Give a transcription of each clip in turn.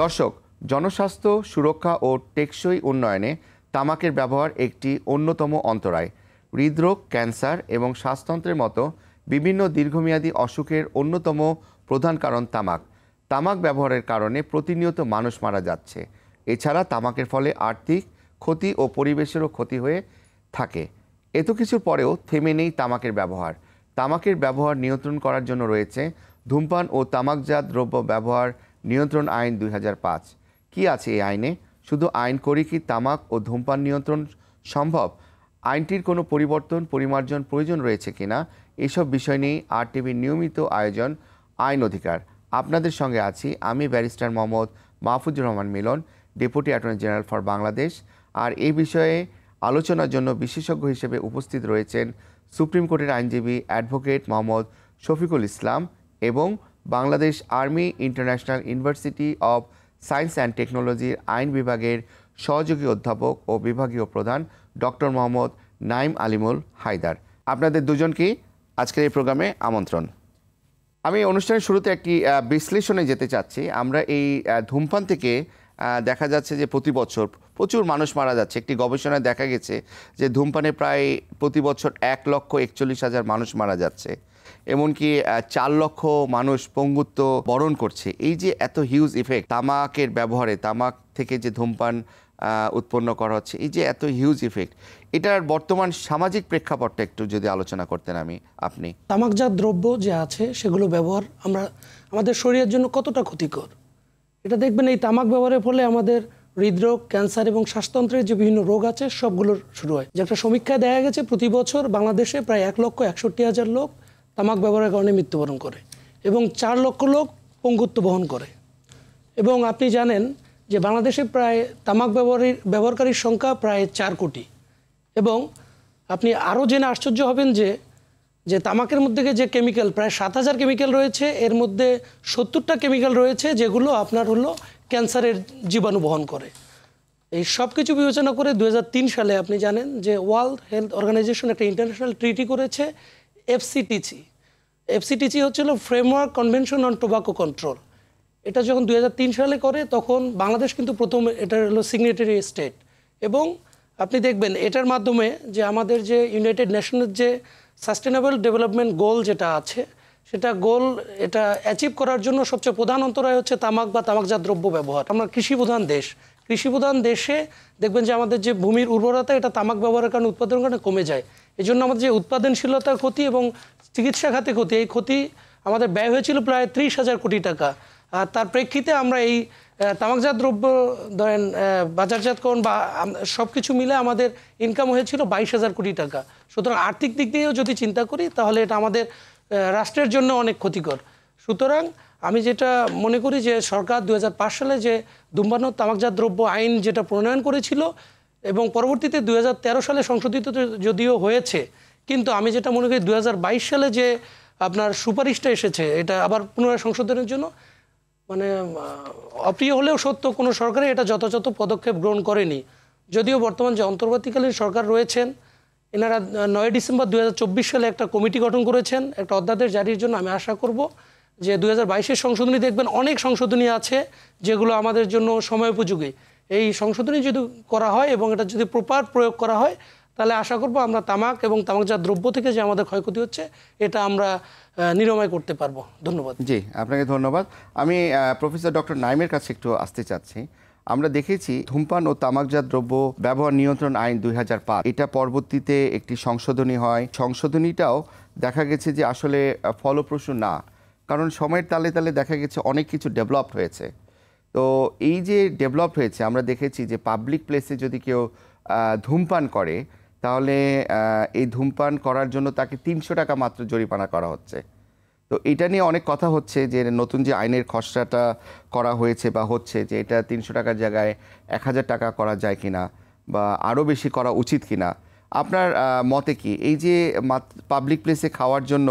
দর্শক, জনস্বাস্থ্য সুরক্ষা ও টেকসই উন্নয়নে তামাকের ব্যবহার একটি অন্যতম অন্তরায়। হৃদরোগ, ক্যান্সার এবং শ্বাসতন্ত্রের মতো বিভিন্ন দীর্ঘমেয়াদী অসুখের অন্যতম প্রধান কারণ তামাক। তামাক ব্যবহারের কারণে প্রতিনিয়ত মানুষ মারা যাচ্ছে। এছাড়া তামাকের ফলে আর্থিক ক্ষতি ও পরিবেশেরও ক্ষতি হয়ে থাকে। এত কিছুর পরেও থেমে নেই তামাকের ব্যবহার। তামাকের ব্যবহার নিয়ন্ত্রণ করার জন্য রয়েছে ধূমপান ও তামাকজাত দ্রব্য ব্যবহার নিয়ন্ত্রণ আইন 2005। কি আছে এই আইনে? শুধু আইন করে কি তামাক ও ধূমপান নিয়ন্ত্রণ সম্ভব? আইনটির কোনো পরিবর্তন পরিমার্জন প্রয়োজন রয়েছে কিনা, এসব বিষয় নিয়ে RTVর নিয়মিত আয়োজন আইন অধিকার। আপনাদের সঙ্গে আছি আমি barrister Mohammad Mahfuzur Rahman Milon, deputy attorney general for Bangladesh. আর এই বিষয়ে আলোচনার জন্য বিশেষজ্ঞ হিসেবে উপস্থিত রয়েছেন সুপ্রিম কোর্টের আইনজীবী অ্যাডভোকেট মোহাম্মদ শফিকুল ইসলাম এবং Bangladesh army international university of science and টেকনোলজির আইন বিভাগের সহযোগী অধ্যাপক ও বিভাগীয় প্রধান ডক্টর মোহাম্মদ নাইম আলিমুল হায়দার। আপনাদের দুজনকেই আজকের এই প্রোগ্রামে আমন্ত্রণ। আমি অনুষ্ঠানের শুরুতে একটি বিশ্লেষণে যেতে চাচ্ছি। আমরা এই ধূমপান থেকে দেখা যাচ্ছে যে প্রতি বছর প্রচুর মানুষ মারা যাচ্ছে। একটি গবেষণায় দেখা গেছে যে ধূমপানে প্রায় প্রতি বছর 1,41,000 মানুষ মারা যাচ্ছে, এমনকি 4 লক্ষ মানুষ পঙ্গুত্ব বরণ করছে। এই যে এত হিউজ ইফেক্ট তামাকের ব্যবহারে, তামাক থেকে যে ধূমপান উৎপন্ন করা হচ্ছে, এই যে এত হিউজ ইফেক্ট, এটার বর্তমান সামাজিক প্রেক্ষাপটটা একটু যদি আলোচনা করতেন আপনি। তামাকজাত দ্রব্য যে আছে সেগুলো ব্যবহার আমাদের শরীরের জন্য কতটা ক্ষতিকর এটা দেখবেন। এই তামাক ব্যবহারের ফলে আমাদের হৃদরোগ, ক্যান্সার এবং শ্বাসতন্ত্রের যে বিভিন্ন রোগ আছে সবগুলোর শুরু হয়। যে একটা সমীক্ষায় দেখা গেছে প্রতি বছর বাংলাদেশে প্রায় 1,61,000 লোক তামাক ব্যবহারের কারণে মৃত্যুবরণ করে এবং 4 লক্ষ লোক পঙ্গুত্ব বহন করে। এবং আপনি জানেন যে বাংলাদেশে প্রায় তামাক ব্যবহারকারীর সংখ্যা প্রায় 4 কোটি। এবং আপনি আরও জেনে আশ্চর্য হবেন যে তামাকের মধ্যে যে কেমিক্যাল প্রায় 7,000 কেমিক্যাল রয়েছে, এর মধ্যে 70টা কেমিক্যাল রয়েছে যেগুলো আপনার ক্যান্সারের জীবাণু বহন করে। এই সব কিছু বিবেচনা করে 2003 সালে আপনি জানেন যে ওয়ার্ল্ড হেলথ অর্গানাইজেশন একটা ইন্টারন্যাশনাল ট্রিটি করেছে, এফসিটিসি হচ্ছিল framework convention on tobacco control. এটা যখন 2003 সালে করে তখন বাংলাদেশ কিন্তু প্রথম এটার সিগনেটারি স্টেট। এবং আপনি দেখবেন এটার মাধ্যমে যে আমাদের যে ইউনাইটেড নেশনের যে সাস্টেনেবল ডেভেলপমেন্ট গোল যেটা আছে, সেটা গোল এটা অ্যাচিভ করার জন্য সবচেয়ে প্রধান অন্তরায় হচ্ছে তামাক বা তামাকজাত দ্রব্য ব্যবহার। আমরা কৃষিপ্রধান দেশে দেখবেন যে আমাদের যে ভূমির উর্বরতা এটা তামাক ব্যবহারের কারণে উৎপাদনের কারণে কমে যায়। এই জন্য আমাদের যে উৎপাদনশীলতার ক্ষতি এবং চিকিৎসা খাতে ক্ষতি, এই ক্ষতি আমাদের ব্যয় হয়েছিল প্রায় 30,000 কোটি টাকা। আর তার প্রেক্ষিতে আমরা এই তামাকজাত দ্রব্য ধরেন বাজারজাতকরণ বা সব কিছু মিলে আমাদের ইনকাম হয়েছিল 22,000 কোটি টাকা। সুতরাং আর্থিক দিক দিয়েও যদি চিন্তা করি তাহলে এটা আমাদের রাষ্ট্রের জন্য অনেক ক্ষতিকর। সুতরাং আমি যেটা মনে করি যে সরকার 2005 সালে যে ধূমপান ও তামাকজাত দ্রব্য আইন যেটা প্রণয়ন করেছিল এবং পরবর্তীতে 2013 সালে সংশোধিত যদিও হয়েছে, কিন্তু আমি যেটা মনে করি 2022 সালে যে আপনার সুপারিশটা এসেছে এটা আবার পুনরায় সংশোধনের জন্য, মানে অপ্রিয় হলেও সত্য, কোনো সরকারই এটা যথাযথ পদক্ষেপ গ্রহণ করেনি। যদিও বর্তমান যে অন্তর্বর্তীকালীন সরকার রয়েছেন এনারা 9 ডিসেম্বর 2024 সালে একটা কমিটি গঠন করেছেন একটা অধ্যাদেশ জারির জন্য। আমি আশা করব যে 2022-এর সংশোধনী দেখবেন অনেক সংশোধনী আছে যেগুলো আমাদের জন্য সময়োপযোগী। এই সংশোধনী যদি করা হয় এবং এটা যদি প্রপার প্রয়োগ করা হয় তাহলে আশা করব আমরা তামাক এবং তামাকজাত দ্রব্য থেকে যে আমাদের ক্ষয়ক্ষতি হচ্ছে এটা আমরা নিরাময় করতে পারবো। ধন্যবাদ। জি, আপনাকে ধন্যবাদ। আমি প্রফেসর ডক্টর নাইমের কাছে একটু আসতে চাচ্ছি। আমরা দেখেছি ধূমপান ও তামাকজাত দ্রব্য ব্যবহার নিয়ন্ত্রণ আইন 2005, এটা পরবর্তীতে একটি সংশোধনী হয়। সংশোধনীটাও দেখা গেছে যে আসলে ফলপ্রসূ না, কারণ সময়ের তালে তালে দেখা গেছে অনেক কিছু ডেভেলপ হয়েছে। তো এই যে ডেভেলপ হয়েছে আমরা দেখেছি যে পাবলিক প্লেসে যদি কেউ ধূমপান করে তাহলে এই ধূমপান করার জন্য তাকে 300 টাকা মাত্র জরিমানা করা হচ্ছে। তো এটা নিয়ে অনেক কথা হচ্ছে যে নতুন যে আইনের খসড়াটা করা হয়েছে বা হচ্ছে যে এটা 300 টাকার জায়গায় 1000 টাকা করা যায় কিনা বা আরও বেশি করা উচিত কিনা, আপনার মতে কি? এই যে পাবলিক প্লেসে খাওয়ার জন্য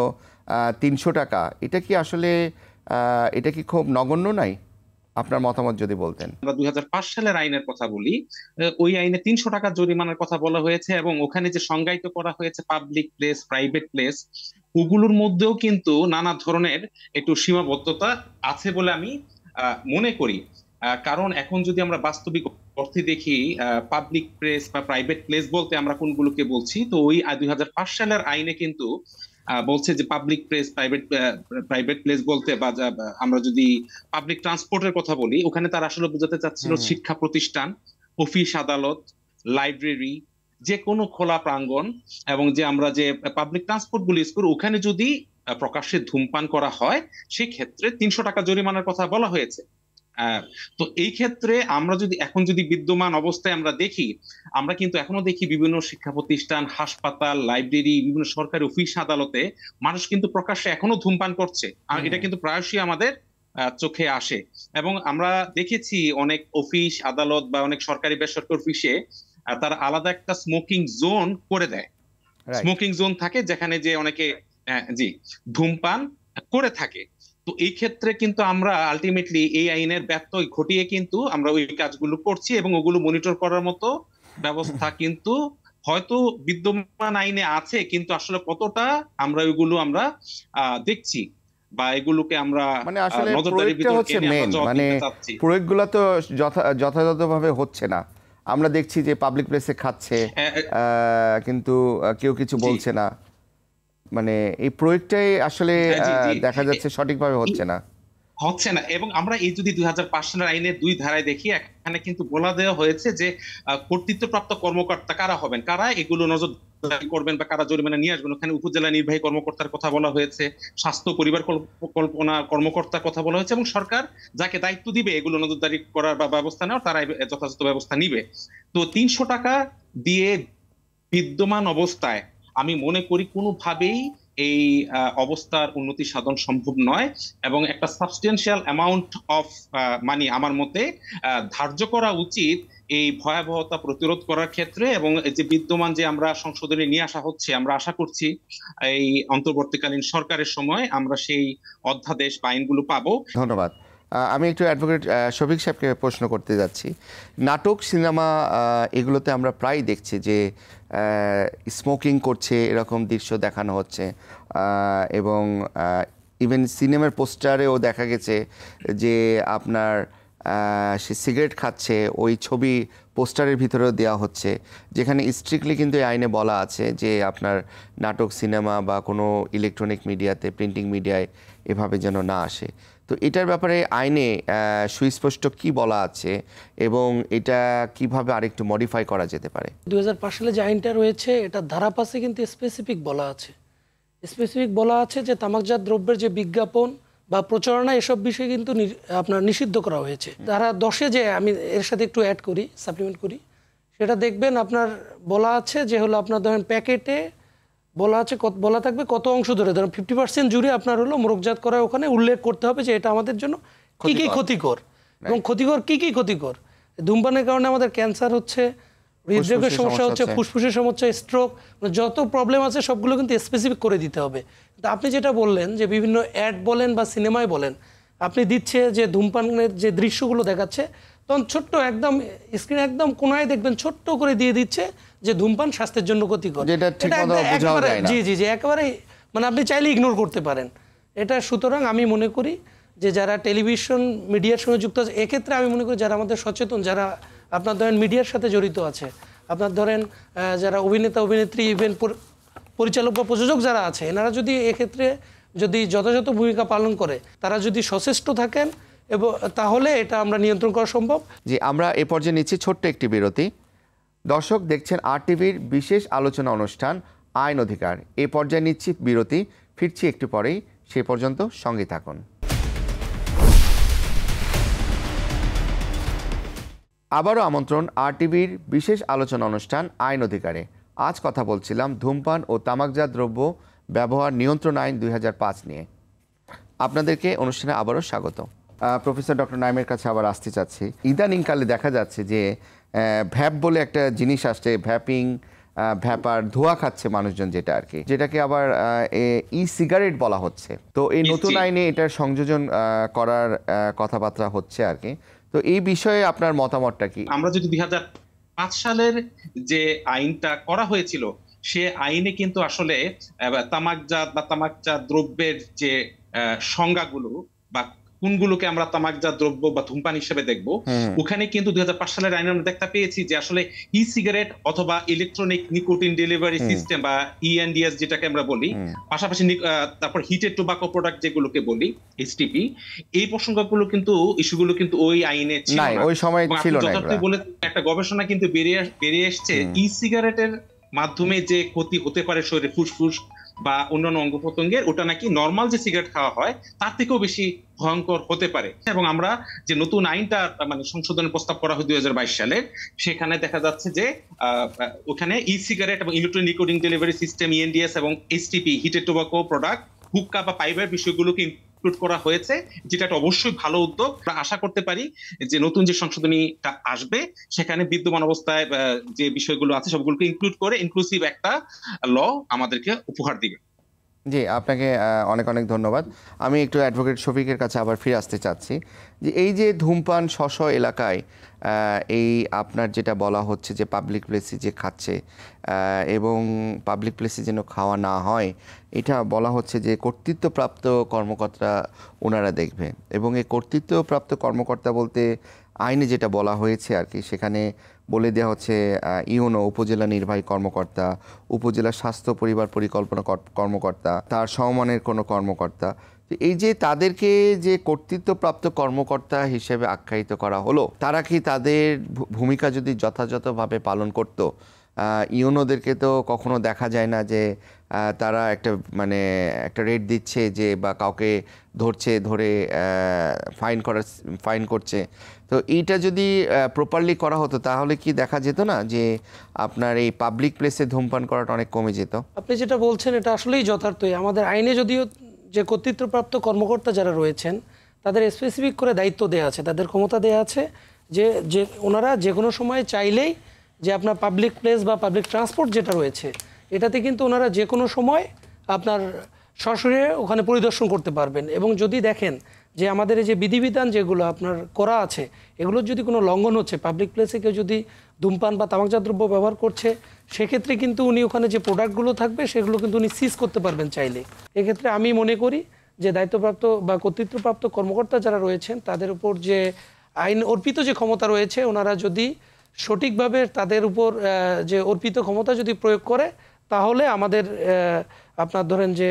300 টাকা, এটা কি আসলে এটা কি খুব নগণ্য নাই? আপনার মতামত যদি বলতেন। আমরা 2005 সালের আইনের কথা বলি, ওই আইনে 300 টাকা জরিমানার কথা বলা হয়েছে এবং ওখানে যে সংজ্ঞায়িত করা হয়েছে পাবলিক প্লেস, প্রাইভেট প্লেস, ওগুলোর মধ্যেও কিন্তু নানা ধরনের একটু সীমাবদ্ধতা আছে বলে আমি মনে করি। কারণ এখন যদি আমরা বাস্তবিক অর্থে দেখি, পাবলিক প্লেস বা প্রাইভেট প্লেস বলতে আমরা কোনগুলোকে বলছি, তো ওই 2005 সালের আইনে কিন্তু বলছে যে পাবলিক প্লেস, প্রাইভেট প্লেস বলতে বা আমরা যদি পাবলিক ট্রান্সপোর্টের কথা বলি, ওখানে তারা আসলে বোঝাতে চাচ্ছিল হুম। শিক্ষা প্রতিষ্ঠান, অফিস আদালত, লাইব্রেরি, যে কোনো খোলা প্রাঙ্গণ, এবং যে আমরা যে পাবলিক ট্রান্সপোর্ট গুলো ইউজ করি ওখানে যদি প্রকাশ্যে ধূমপান করা হয়, সেক্ষেত্রে 300 টাকা জরিমানার কথা বলা হয়েছে। আহ, তো এই ক্ষেত্রে আমরা যদি বিদ্যমান অবস্থায় আমরা দেখি, আমরা কিন্তু এখনো দেখি বিভিন্ন শিক্ষা প্রতিষ্ঠান, হাসপাতাল, লাইব্রেরি, বিভিন্ন সরকারি অফিস আদালতে মানুষ কিন্তু প্রকাশ্যে এখনো ধূমপান করছে, আর এটা কিন্তু প্রায়শই আমাদের চোখে আসে। এবং আমরা দেখেছি অনেক অফিস আদালত বা অনেক সরকারি বেসরকারি অফিসে তারা আলাদা একটা স্মোকিং জোন করে দেয়। রাইট। স্মোকিং জোন থাকে যেখানে যে অনেকে জি ধূমপান করে থাকে। তো এই ক্ষেত্রে কিন্তু আমরা আলটিমেটলি এই আইনের ব্যত্যয় ঘটিয়ে কিন্তু আমরা ওই কাজগুলো করছি, এবং ওগুলো মনিটর করার মতো ব্যবস্থা কিন্তু হয়তো বিদ্যমান আইনে আছে, কিন্তু আসলে কতটা আমরা ওইগুলো আমরা দেখছি বা এগুলোকে আমরা মানে আসলে নজরদারির প্রয়োগটা ভিতর হচ্ছে এনে আমরা মেন, জবাব মানে দিতে চাচ্ছি। প্রয়োগগুলো তো যথাযথভাবে হচ্ছে না। আমরা দেখছি যে পাবলিক প্লেসে খাচ্ছে, কিন্তু কেউ কিছু জি। বলছে না। মানে এই প্রয়োগটাই আসলে জি, জি। দেখা যাচ্ছে সঠিকভাবে হচ্ছে না। হচ্ছে না। এবং আমরা এই যদি 2005 সালের আইনের 2 ধারায় দেখি, এখানে কিন্তু বলা দেওয়া হয়েছে যে কর্তৃত্বপ্রাপ্ত কর্মকর্তা কারা হবেন, কারা এগুলো নজরদারি করবেন বা কারা জরিমানা নিয়ে আসবেন। ওখানে উপজেলা নির্বাহী কর্মকর্তার কথা বলা হয়েছে, স্বাস্থ্য পরিবার পরিকল্পনা কর্মকর্তার কথা বলা হয়েছে, এবং সরকার যাকে দায়িত্ব দিবে এগুলো নজরদারি করার বা ব্যবস্থা নেওয়ার, তারা যথাযথ ব্যবস্থা নিবে। তো 300 টাকা দিয়ে বিদ্যমান অবস্থায় আমি মনে করি কোনোভাবেই এই অবস্থার উন্নতি সাধন সম্ভব নয়, এবং একটা সাবস্টেনশিয়াল অ্যামাউন্ট অফ মানি আমার মতে ধার্য করা উচিত এই ভয়াবহতা প্রতিরোধ করার ক্ষেত্রে। এবং এই যে বিদ্যমান যে আমরা সংশোধনী নিয়ে আসা হচ্ছে, আমরা আশা করছি এই অন্তর্বর্তীকালীন সরকারের সময় আমরা সেই অধ্যাদেশ বা আইনগুলো পাবো। ধন্যবাদ। আমি একটু অ্যাডভোকেট শফিক সাহেবকে প্রশ্ন করতে যাচ্ছি। নাটক, সিনেমা এগুলোতে আমরা প্রায় দেখছি যে স্মোকিং করছে এরকম দৃশ্য দেখানো হচ্ছে, এবং ইভেন সিনেমার পোস্টারেও দেখা গেছে যে আপনার সে সিগারেট খাচ্ছে, ওই ছবি পোস্টারের ভিতরেও দেওয়া হচ্ছে, যেখানে স্ট্রিক্টলি কিন্তু এই আইনে বলা আছে যে আপনার নাটক, সিনেমা বা কোনো ইলেকট্রনিক মিডিয়াতে, প্রিন্টিং মিডিয়ায় এভাবে যেন না আসে। তো এটার ব্যাপারে আইনে সুস্পষ্ট কি বলা আছে, এবং এটা কিভাবে আরেকটু মডিফাই করা যেতে পারে? 2005 সালে যে আইনটা রয়েছে এটা ধারা 5-এ কিন্তু স্পেসিফিক বলা আছে যে তামাকজাত দ্রব্যের যে বিজ্ঞাপন বা প্রচারণা এসব বিষয়ে কিন্তু আপনার নিষিদ্ধ করা হয়েছে। ধারা 10-এ যে আমি এর সাথে একটু অ্যাড করি, সাপ্লিমেন্ট করি, সেটা দেখবেন আপনার বলা আছে যে হলো আপনার ধরেন প্যাকেটে বলা আছে, বলা থাকবে কত অংশ ধরে, ধরেন 50% জুড়ে আপনার হলো মোড়কজাত করা, ওখানে উল্লেখ করতে হবে যে এটা আমাদের জন্য কি কি ক্ষতিকর, এবং ক্ষতিকর ধূমপানের কারণে আমাদের ক্যান্সার হচ্ছে, হৃদরোগের সমস্যা হচ্ছে, ফুসফুসের সমস্যা, স্ট্রোক, যত প্রবলেম আছে সবগুলো কিন্তু স্পেসিফিক করে দিতে হবে। তো আপনি যেটা বললেন যে বিভিন্ন অ্যাড বলেন বা সিনেমায় বলেন, আপনি দিচ্ছে যে ধূমপানের যে দৃশ্যগুলো দেখাচ্ছে, তখন ছোট্ট একদম স্ক্রিন একদম কোনায় দেখবেন ছোট্ট করে দিয়ে দিচ্ছে যে ধূমপান স্বাস্থ্যের জন্য ক্ষতিকর। যেটা ঠিকমতো বোঝাও যায় না। জি একেবারে, মানে আপনি চাইলে ইগনোর করতে পারেন এটা। সুতরাং আমি মনে করি যে যারা টেলিভিশন মিডিয়ার সঙ্গে যুক্ত আছে, এক্ষেত্রে আমি মনে করি যারা আমাদের সচেতন, যারা আপনার ধরেন মিডিয়ার সাথে জড়িত আছে, আপনার ধরেন যারা অভিনেতা অভিনেত্রী, ইভেন পরিচালক বা প্রযোজক যারা আছে, এনারা যদি এক্ষেত্রে যদি যথাযথ ভূমিকা পালন করে, তারা যদি সচেষ্ট থাকেন, এবং তাহলে এটা আমরা নিয়ন্ত্রণ করা সম্ভব। জি, আমরা এ পর্যায়ে নিচ্ছি ছোট্ট একটি বিরতি। দর্শক দেখছেন RTVর বিশেষ আলোচনা অনুষ্ঠান আইন অধিকার। এ পর্যায়ে নিচ্ছি বিরতি, ফিরছি একটু পরেই, সে পর্যন্ত সঙ্গে থাকুন। আবারও আমন্ত্রণ RTVর বিশেষ আলোচনা অনুষ্ঠান আইন অধিকারে। আজ কথা বলছিলাম ধূমপান ও তামাকজাত দ্রব্য ব্যবহার নিয়ন্ত্রণ আইন 2005 নিয়ে। আপনাদেরকে অনুষ্ঠানে আবারও স্বাগত। প্রফেসর ডক্টর নাইমের কাছে আবার আসতে চাচ্ছি। ইদানিংকালে দেখা যাচ্ছে যে ভ্যাপ বলে একটা জিনিস আসছে, ভ্যাপার, ধোঁয়া খাচ্ছে মানুষজন, যেটা আর কি, যেটাকে আবার সিগারেট বলা হচ্ছে। তো এই নতুন আইনে এটার সংযোজন করার কথাবার্তা হচ্ছে আর কি। তো এই বিষয়ে আপনার মতামতটা কি? আমরা যদি 2005 সালের যে আইনটা করা হয়েছিল, সে আইনে কিন্তু আসলে তামাকজাত দ্রব্যের যে সংজ্ঞাগুলো বা কোনগুলোকে আমরা তামাকজাত দ্রব্য বা ধূমপান হিসেবে দেখব। ওখানে কিন্তু 2005 সালের আইনে আমরা দেখতে পেয়েছি যে আসলে ই সিগারেট অথবা ইলেকট্রনিক নিকোটিন ডেলিভারি সিস্টেম বা ইএনডিএস যেটাকে আমরা বলি, পাশাপাশি তারপর হিটেড টোবাকো প্রোডাক্ট যেগুলোকে বলি এইচটিপি, এই প্রসঙ্গগুলো কিন্তু ইস্যুগুলো কিন্তু ওই আইনে ছিল না, ওই সময় ছিল না। যথার্থই বলে একটা গবেষণা কিন্তু বেরিয়ে এসছে ই সিগারেটের মাধ্যমে যে ক্ষতি হতে পারে শরীরে, ফুসফুস বা অন্যান্য অঙ্গ প্রত্যঙ্গের, ওটা নাকি নর্মাল যে সিগারেট খাওয়া হয় তার থেকেও বেশি ভয়ঙ্কর হতে পারে। এবং আমরা যে নতুন আইনটা মানে সংশোধনের প্রস্তাব করা হয় 2022 সালে, সেখানে দেখা যাচ্ছে যে ওখানে ই সিগারেট এবং ইলেকট্রনিক নিকোটিন ডেলিভারি সিস্টেম ইএনডিএস এবং HTP heated tobacco product, hookah বা পাইপের বিষয়গুলোকে ইনক্লুড করা হয়েছে, যেটা একটা অবশ্যই ভালো উদ্যোগ। আশা করতে পারি যে নতুন যে সংশোধনীটা আসবে সেখানে বিদ্যমান অবস্থায় যে বিষয়গুলো আছে সবগুলোকে ইনক্লুড করে ইনক্লুসিভ একটা ল আমাদেরকে উপহার দিবে। জি, আপনাকে অনেক অনেক ধন্যবাদ। আমি একটু অ্যাডভোকেট শফিকের কাছে আবার ফিরে আসতে চাচ্ছি যে এই যে ধূমপান স্ব এলাকায় এই আপনার যেটা বলা হচ্ছে যে পাবলিক প্লেসে যে খাচ্ছে এবং পাবলিক প্লেসে যেন খাওয়া না হয়, এটা বলা হচ্ছে যে কর্তৃত্বপ্রাপ্ত কর্মকর্তা ওনারা দেখবে। এবং এই কর্তৃত্বপ্রাপ্ত কর্মকর্তা বলতে আইনে যেটা বলা হয়েছে আর কি, সেখানে বলে দেওয়া হচ্ছে ইউনো উপজেলা নির্বাহী কর্মকর্তা, উপজেলা স্বাস্থ্য পরিবার পরিকল্পনা কর্মকর্তা, তার সমমানের কোনো কর্মকর্তা। এই যে তাদেরকে যে কর্তৃত্বপ্রাপ্ত কর্মকর্তা হিসেবে আখ্যায়িত করা হলো, তারা কি তাদের ভূমিকা যদি যথাযথভাবে পালন করত? ইউনোদেরকে তো কখনো দেখা যায় না যে তারা একটা রেট দিচ্ছে যে বা কাউকে ধরে ফাইন করছে। তো এইটা যদি প্রপারলি করা হতো তাহলে কি দেখা যেত না যে আপনার এই পাবলিক প্লেসে ধূমপান করাটা অনেক কমে যেত? আপনি যেটা বলছেন এটা আসলেই যথার্থই। আমাদের আইনে যদিও যে কর্তৃত্বপ্রাপ্ত কর্মকর্তা যারা রয়েছেন তাদের স্পেসিফিক করে দায়িত্ব দেওয়া আছে, তাদের ক্ষমতা দেওয়া আছে যে ওনারা যে কোনো সময় চাইলেই যে আপনার পাবলিক প্লেস বা পাবলিক ট্রান্সপোর্ট যেটা রয়েছে এটাতে কিন্তু ওনারা যে কোনো সময় আপনার সরাসরি ওখানে পরিদর্শন করতে পারবেন। এবং যদি দেখেন যে আমাদের এই যে বিধিবিধান যেগুলো আপনার করা আছে এগুলোর যদি কোনো লঙ্ঘন হচ্ছে, পাবলিক প্লেসে কেউ যদি ধূমপান বা তামাকজাত দ্রব্য ব্যবহার করছে, সেক্ষেত্রে কিন্তু উনি ওখানে যে প্রোডাক্টগুলো থাকবে সেগুলো কিন্তু উনি সিজ করতে পারবেন চাইলে। এক্ষেত্রে আমি মনে করি যে দায়িত্বপ্রাপ্ত বা কর্তৃত্বপ্রাপ্ত কর্মকর্তা যারা রয়েছেন তাদের উপর যে আইন অর্পিত যে ক্ষমতা রয়েছে, ওনারা যদি সঠিকভাবে তাদের উপর যে অর্পিত ক্ষমতা যদি প্রয়োগ করে, তাহলে আমাদের আপনার ধরেন যে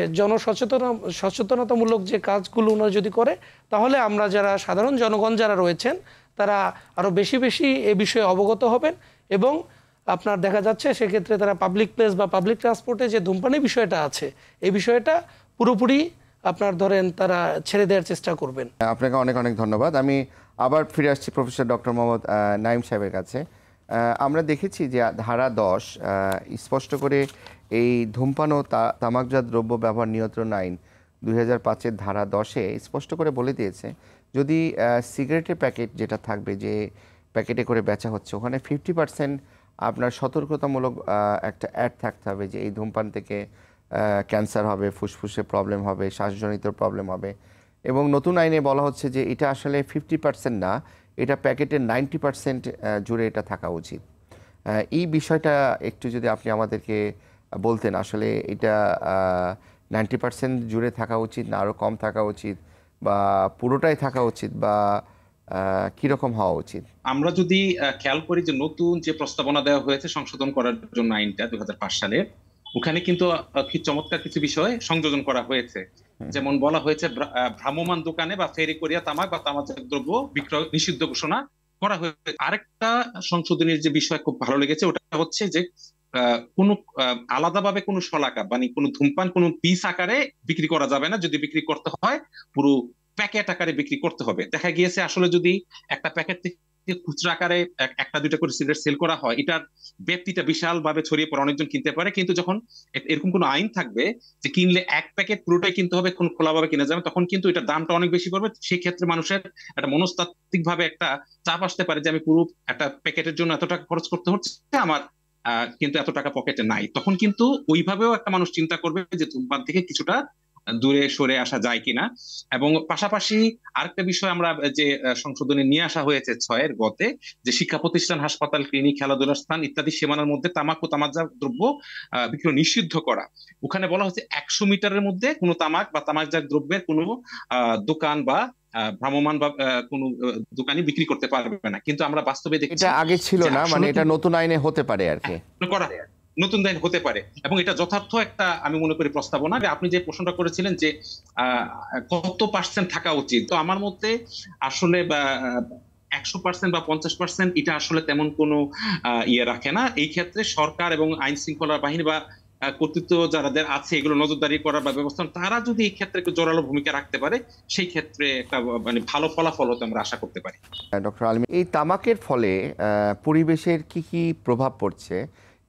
সচেতনতামূলক যে কাজগুলো ওনারা যদি করে, তাহলে আমরা যারা সাধারণ জনগণ যারা রয়েছেন তারা আরও বেশি বেশি এ বিষয়ে অবগত হবেন। এবং আপনার দেখা যাচ্ছে সেক্ষেত্রে তারা পাবলিক প্লেস বা পাবলিক ট্রান্সপোর্টে যে ধূমপানের বিষয়টা আছে এই বিষয়টা পুরোপুরি আপনার ধরেন তারা ছেড়ে দেওয়ার চেষ্টা করবেন। আপনাকে অনেক অনেক ধন্যবাদ। আমি আবার ফিরে আসছি প্রফেসর ডক্টর মোহাম্মদ নাঈম সাহেবের কাছে। আমরা দেখেছি যে ধারা 10 স্পষ্ট করে এই ধূমপান ও তামাকজাত দ্রব্য ব্যবহার নিয়ন্ত্রণ আইন 2005-এর ধারা 10-এ স্পষ্ট করে বলে দিয়েছে, যদি সিগারেটের প্যাকেট যেটা থাকবে, যে প্যাকেটে করে বেচা হচ্ছে, ওখানে 50% আপনার সতর্কতামূলক একটা অ্যাড থাকতে হবে যে এই ধূমপান থেকে ক্যান্সার হবে, ফুসফুসে প্রবলেম হবে, শ্বাসজনিত প্রবলেম হবে। এবং নতুন আইনে বলা হচ্ছে যে এটা আসলে 50% না, এটা প্যাকেটের 90% জুড়ে এটা থাকা উচিত। এই বিষয়টা একটু যদি আপনি আমাদেরকে বলতেন, আসলে এটা 90% জুড়ে থাকা উচিত না আরও কম থাকা উচিত, বা পুরোটাই থাকা উচিত, বা কিরকম হওয়া উচিত? আমরা যদি খেয়াল করি যে নতুন যে প্রস্তাবনা দেওয়া হয়েছে সংশোধন করার জন্য আইনটা 2005 সালে, ওখানে কিন্তু কি চমৎকার কিছু বিষয় সংযোজন করা হয়েছে। যেমন বলা হয়েছে ভ্রাম্যমাণ দোকানে বা ফেরি করিয়া তামাক বা তামাকজাত দ্রব্য বিক্রয় নিষিদ্ধ ঘোষণা করা হয়েছে। আরেকটা সংশোধনের যে বিষয় খুব ভালো লেগেছে ওটা হচ্ছে যে কোনো আলাদাভাবে কোনো শলাকা মানে কোনো ধূমপান কোনো পিস আকারে বিক্রি করা যাবে না, যদি বিক্রি করতে হয় পুরো প্যাকেট আকারে বিক্রি করতে হবে। দেখা গিয়েছে আসলে যদি একটা প্যাকেট থেকে খুচরা আকারে একটা দুইটা করে সিগারেট সেল করা হয়, এটার ব্যাপ্তিটা বিশাল ভাবে ছড়িয়ে পড়ে, অনেকজন কিনতে পারে। কিন্তু যখন এরকম কোনো আইন থাকবে যে কিনলে এক প্যাকেট পুরোটাই কিনতে হবে, কোন খোলাভাবে কিনা যাবে, তখন কিন্তু এটার দামটা অনেক বেশি পড়বে। সেই ক্ষেত্রে মানুষের একটা মনস্তাত্ত্বিক ভাবে একটা চাপ আসতে পারে যে আমি পুরো একটা প্যাকেটের জন্য এত টাকা খরচ করতে হচ্ছে, আমার কিন্তু এত টাকা পকেটে নাই। তখন কিন্তু ওইভাবেও একটা মানুষ চিন্তা করবে যে ধূমপান থেকে কিছুটা দূরে সরে আসা যায় কিনা। এবং পাশাপাশি আরেকটা বিষয় আমরা যে সংশোধনে নিয়ে আসা হয়েছে 6-এর গতে, যে শিক্ষা প্রতিষ্ঠান, হাসপাতাল, ক্লিনিক, খেলাধুলার স্থান ইত্যাদি সীমানার মধ্যে তামাক ও তামাকজাত দ্রব্য বিক্রয় নিষিদ্ধ করা। ওখানে বলা হচ্ছে 100 মিটারের মধ্যে কোনো তামাক বা তামাকজাত দ্রব্যের কোনো দোকান বা ভ্রাম্যমাণ বা কোনো দোকানি বিক্রি করতে পারবে না, কিন্তু আমরা বাস্তবে দেখছি এটা আগে ছিল যে না, আসলে মানে এটা নতুন আইনে হতে পারে আর কি। করা নতুন আইন হতে পারে, এবং এটা যথার্থ একটা আমি মনে করি প্রস্তাবনা। যে আপনি যে প্রশ্নটা করেছিলেন যে কত পার্সেন্ট থাকা উচিত, তো আমার মতে আসলে 100% বা 50% এটা আসলে তেমন কোনো ইয়ে রাখে না। এই ক্ষেত্রে সরকার এবং আইন শৃঙ্খলা বাহিনী বা কর্তৃত্ব যাদের আছে এগুলো নজরদারি করার বা ব্যবস্থা, তারা যদি এই ক্ষেত্রে একটু জোরালো ভূমিকা রাখতে পারে, সেই ক্ষেত্রে একটা মানে ভালো ফলাফল হতে আমরা আশা করতে পারি। ডক্টর আলমী, এই তামাকের ফলে পরিবেশের কি কি প্রভাব পড়ছে?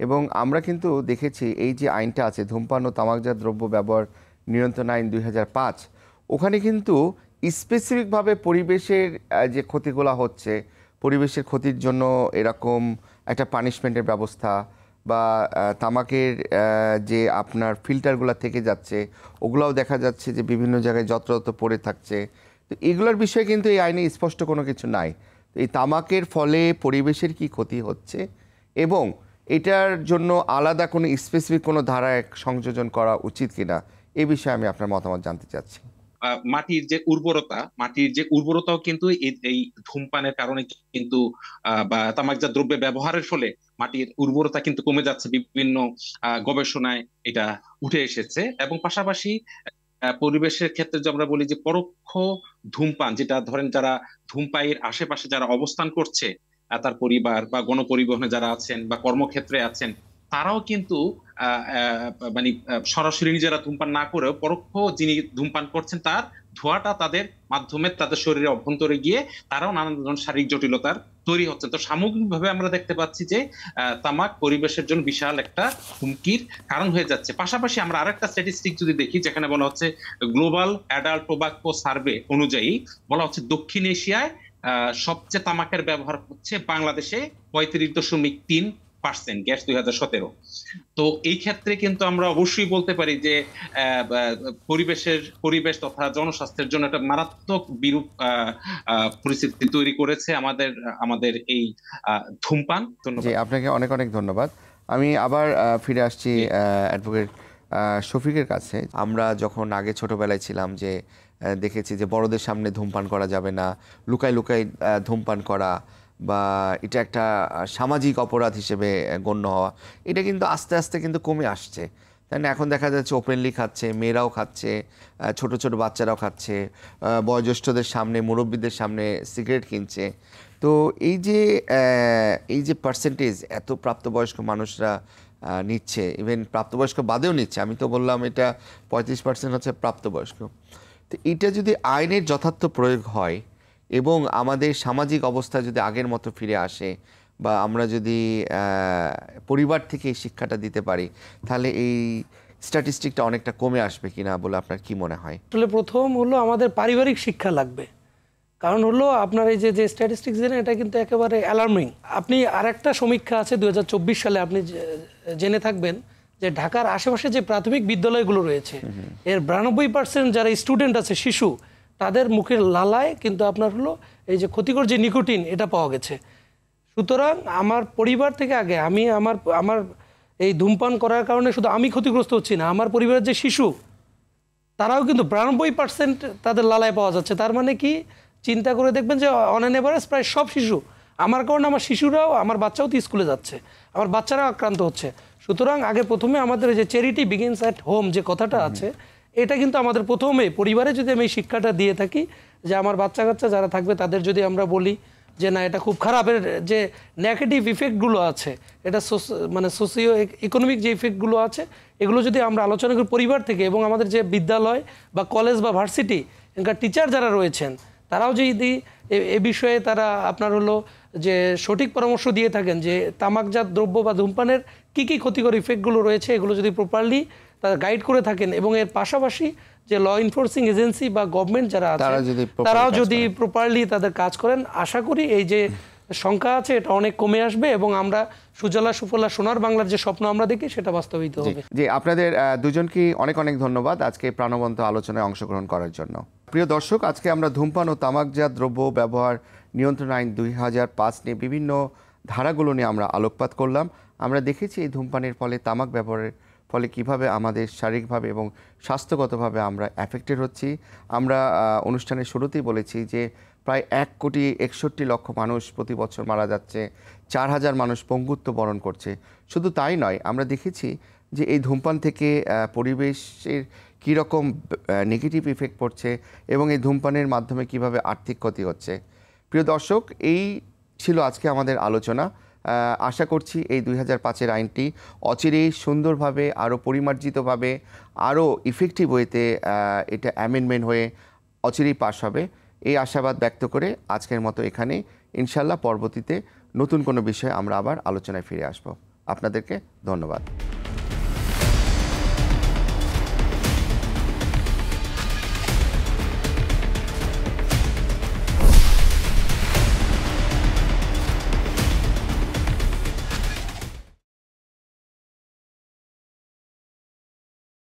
এবং আমরা কিন্তু দেখেছি এই যে আইনটা আছে, ধূমপান ও তামাকজাত দ্রব্য ব্যবহার নিয়ন্ত্রণ আইন 2005, ওখানে কিন্তু স্পেসিফিকভাবে পরিবেশের যে ক্ষতিগুলো হচ্ছে, পরিবেশের ক্ষতির জন্য এরকম একটা পানিশমেন্টের ব্যবস্থা, বা তামাকের যে আপনার ফিল্টারগুলো থেকে যাচ্ছে, ওগুলাও দেখা যাচ্ছে যে বিভিন্ন জায়গায় যত্রতত্র পড়ে থাকছে। তো এগুলোর বিষয়ে কিন্তু এই আইনে স্পষ্ট কোনো কিছু নাই। তো এই তামাকের ফলে পরিবেশের কি ক্ষতি হচ্ছে, এবং এটার জন্য আলাদা কোনো স্পেসিফিক কোনো ধারায় সংযোজন করা উচিত কিনা, এ বিষয়ে আমি আপনার মতামত জানতে চাচ্ছি। মাটির যে উর্বরতাও কিন্তু এই ধূমপানের কারণে কিন্তু বা তামাকজাত দ্রব্যের ব্যবহারের ফলে মাটির উর্বরতা কিন্তু কমে যাচ্ছে, বিভিন্ন গবেষণায় এটা উঠে এসেছে। এবং পাশাপাশি পরিবেশের ক্ষেত্রে যে আমরা বলি যে পরোক্ষ ধূমপান, যেটা ধরেন যারা ধূমপায়ীর আশেপাশে যারা অবস্থান করছে, তার পরিবার বা গণপরিবহনে যারা আছেন বা কর্মক্ষেত্রে আছেন, তারাও কিন্তু মানে সরাসরি নিজেরা ধূমপান না করেও পরোক্ষ যিনি ধূমপান করছেন তার ধোঁয়াটা তাদের মাধ্যমে তাদের শরীরে অভ্যন্তরে গিয়ে তারাও নানান ধরনের শারীরিক জটিলতার তৈরি হচ্ছে। তো সামগ্রিকভাবে আমরা দেখতে পাচ্ছি যে তামাক পরিবেশের জন্য বিশাল একটা হুমকির কারণ হয়ে যাচ্ছে। পাশাপাশি আমরা আরেকটা স্ট্যাটিস্টিক যদি দেখি, যেখানে বলা হচ্ছে গ্লোবাল অ্যাডাল্ট টোবাকো সার্ভে অনুযায়ী বলা হচ্ছে দক্ষিণ এশিয়ায় সবচেয়ে তামাকের ব্যবহার হচ্ছে বাংলাদেশে 35.3% গ্যাস 2017। তো এই ক্ষেত্রে কিন্তু আমরা অবশ্যই বলতে পারি যে পরিবেশ তথা জনস্বাস্থ্যের জন্য একটা মারাত্মক বিরূপ পরিস্থিতি তৈরি করেছে আমাদের এই ধূমপান। জি, আপনাকে অনেক অনেক ধন্যবাদ। আমি আবার ফিরে আসছি অ্যাডভোকেট শফিকের কাছে। আমরা যখন আগে ছোটবেলায় ছিলাম যে দেখেছি যে বড়দের সামনে ধূমপান করা যাবে না, লুকাই লুকাই ধূমপান করা, বা এটা একটা সামাজিক অপরাধ হিসেবে গণ্য হওয়া, এটা কিন্তু আস্তে আস্তে কিন্তু কমে আসছে, তাই না? এখন দেখা যাচ্ছে ওপেনলি খাচ্ছে, মেয়েরাও খাচ্ছে, ছোট ছোট বাচ্চারাও খাচ্ছে, বয়োজ্যেষ্ঠদের সামনে, মুরব্বীদের সামনে সিগারেট কিনছে। তো এই যে পার্সেন্টেজ এত প্রাপ্তবয়স্ক মানুষরা নিচ্ছে, ইভেন প্রাপ্তবয়স্ক বাদেও নিচ্ছে, আমি তো বললাম এটা 35% হচ্ছে প্রাপ্তবয়স্ক। তো এটা যদি আইনের যথার্থ প্রয়োগ হয় এবং আমাদের সামাজিক অবস্থা যদি আগের মতো ফিরে আসে, বা আমরা যদি পরিবার থেকে এই শিক্ষাটা দিতে পারি, তাহলে এই স্ট্যাটিস্টিকটা অনেকটা কমে আসবে কিনা বলে আপনার কি মনে হয়? আসলে প্রথম হলো আমাদের পারিবারিক শিক্ষা লাগবে। কারণ হলো আপনার এই যে স্ট্যাটিস্টিক্স জেনে এটা কিন্তু একেবারে অ্যালার্মিং। আপনি আরেকটা সমীক্ষা আছে 2024 সালে, আপনি জেনে থাকবেন যে ঢাকার আশেপাশে যে প্রাথমিক বিদ্যালয়গুলো রয়েছে এর 92% যারা স্টুডেন্ট আছে, শিশু, তাদের মুখের লালায় কিন্তু আপনার হলো এই যে ক্ষতিকর যে নিকোটিন এটা পাওয়া গেছে। সুতরাং আমার পরিবার থেকে আগে আমি আমার এই ধূমপান করার কারণে শুধু আমি ক্ষতিগ্রস্ত হচ্ছি না, আমার পরিবারের যে শিশু তারাও কিন্তু 92% তাদের লালায় পাওয়া যাচ্ছে। তার মানে কি, চিন্তা করে দেখবেন যে অন অ্যান এভারেজ প্রায় সব শিশু, আমার কারণে আমার শিশুরাও, আমার বাচ্চাও তো স্কুলে যাচ্ছে, আমার বাচ্চারাও আক্রান্ত হচ্ছে। সুতরাং আগে প্রথমে আমাদের যে চ্যারিটি বিগিনস অ্যাট হোম যে কথাটা আছে, এটা কিন্তু আমাদের প্রথমে পরিবারে যদি আমি এই শিক্ষাটা দিয়ে থাকি যে আমার বাচ্চা কাচ্চা যারা থাকবে তাদের যদি আমরা বলি যে না এটা খুব খারাপের যে নেগেটিভ ইফেক্টগুলো আছে, এটা মানে সোসিও ইকোনমিক যে ইফেক্টগুলো আছে, এগুলো যদি আমরা আলোচনা করি পরিবার থেকে, এবং আমাদের যে বিদ্যালয় বা কলেজ বা ভার্সিটি এখানকার টিচার যারা রয়েছেন তারাও যদি এ বিষয়ে তারা আপনার হলো যে সঠিক পরামর্শ দিয়ে থাকেন যে তামাকজাত দ্রব্য বা ধূমপানের কী কী ক্ষতিকর ইফেক্টগুলো রয়েছে, এগুলো যদি প্রপারলি তারা গাইড করে থাকেন, এবং এর পাশাপাশি যে ল এনফোর্সিং এজেন্সি বা গভর্নমেন্ট যারা আছে তারাও যদি প্রপারলি তাদের কাজ করেন, আশা করি এই যে সংখ্যা আছে এটা অনেক কমে আসবে, এবং আমরা সুজলা সুফলা সোনার বাংলার যে স্বপ্ন আমরা দেখি সেটা বাস্তবিত হবে। জি, আপনাদের দুজনকে অনেক অনেক ধন্যবাদ আজকে প্রাণবন্ত আলোচনায় অংশগ্রহণ করার জন্য। প্রিয় দর্শক, আজকে আমরা ধূমপান ও তামাকজাত দ্রব্য ব্যবহার নিয়ন্ত্রণ আইন 2005 নিয়ে বিভিন্ন ধারাগুলো নিয়ে আমরা আলোকপাত করলাম। আমরা দেখেছি এই ধূমপানের ফলে তামাক ব্যবহারের ফলে কিভাবে আমাদের শারীরিকভাবে এবং স্বাস্থ্যগতভাবে আমরা অ্যাফেক্টেড হচ্ছি। আমরা অনুষ্ঠানের শুরুতেই বলেছি যে প্রায় 1,61,00,000 মানুষ প্রতি বছর মারা যাচ্ছে, 4,000 মানুষ পঙ্গুত্ব বরণ করছে। শুধু তাই নয়, আমরা দেখেছি যে এই ধূমপান থেকে পরিবেশের কীরকম নেগেটিভ ইফেক্ট পড়ছে এবং এই ধূমপানের মাধ্যমে কিভাবে আর্থিক ক্ষতি হচ্ছে। প্রিয় দর্শক, এই ছিল আজকে আমাদের আলোচনা। আশা করছি এই 2005-এর আইনটি অচিরেই সুন্দরভাবে, আরও পরিমার্জিতভাবে, আরও ইফেক্টিভ ওয়েতে এটা অ্যামেন্ডমেন্ট হয়ে অচিরেই পাশ হবে, এই আশাবাদ ব্যক্ত করে আজকের মতো এখানে, ইনশাল্লাহ পরবর্তীতে নতুন কোনো বিষয়ে আমরা আবার আলোচনায় ফিরে আসব। আপনাদেরকে ধন্যবাদ।